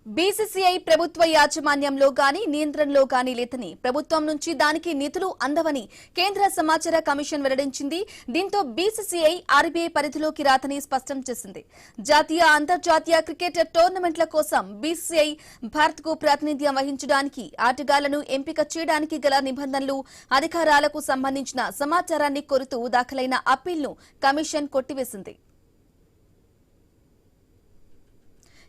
BCCI ప్రభుత్వ యాజమాన్యంలో గాని నియంత్రణలో గాని లేదని ప్రభుత్వం నుంచి దానికి నిధులు అందవని కేంద్ర సమాచార కమిషన్ వెల్లడించింది. దీంతో బీసీసీఐ ఆర్బీఐ పరిధిలోకి రాదని స్పష్టం చేసింది. జాతీయ అంతర్జాతీయ క్రికెట్ టోర్నమెంట్ల కోసం బీసీసీఐ భారత్కు ప్రాతినిధ్యం వహించడానికి ఆటగాళ్లను ఎంపిక చేయడానికి గల నిబంధనలు, అధికారాలకు సంబంధించిన సమాచారాన్ని కోరుతూ దాఖలైన అప్పీల్ను కమిషన్ కొట్టివేసింది.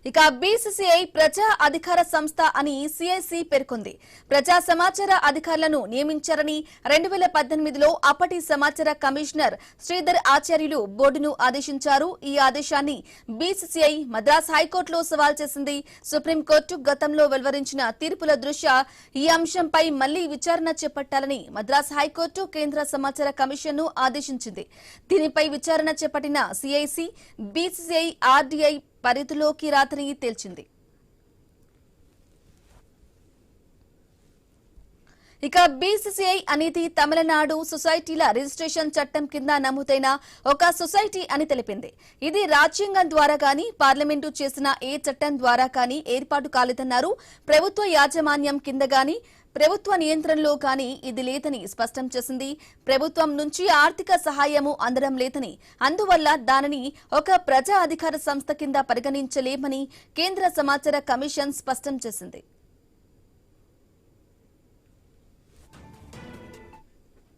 ఇక బీసీసీఐ ప్రజా అధికార సంస్థ అని సీఐసీ పేర్కొంది. ప్రజా సమాచార అధికారులను నియమించారని 2018లో అప్పటి సమాచార కమిషనర్ శ్రీధర్ ఆచార్యులు బోర్డును ఆదేశించారు. ఈ ఆదేశాన్ని బీసీసీఐ మద్రాస్ హైకోర్టులో సవాల్ చేసింది. సుప్రీంకోర్టు గతంలో వెలువరించిన తీర్పుల దృష్ట్యా ఈ అంశంపై మళ్లీ విచారణ చేపట్టాలని మద్రాస్ హైకోర్టు కేంద్ర సమాచార కమిషన్ను ఆదేశించింది. దీనిపై విచారణ చేపట్టిన సీఐసీ బీసీసీఐ ఆర్డీఐ పరిధిలోకి రాత్రి తేల్చింది. ఇక బీసీసీఐ అనేది తమిళనాడు సొసైటీల రిజిస్ట్రేషన్ చట్టం కింద నమోదైన ఒక సొసైటీ అని తెలిపింది. ఇది రాజ్యాంగం ద్వారా గాని పార్లమెంటు చేసిన ఏ చట్టం ద్వారా కానీ ఏర్పాటు కాలేదన్నారు. ప్రభుత్వ యాజమాన్యం కింద గాని ప్రభుత్వ నియంత్రణలో కానీ ఇది లేదని స్పష్టం చేసింది. ప్రభుత్వం నుంచి ఆర్థిక సహాయము అందడం లేదని, అందువల్ల దానిని ఒక ప్రజా అధికార సంస్థ కింద పరిగణించలేమని కేంద్ర సమాచార కమిషన్ స్పష్టం చేసింది.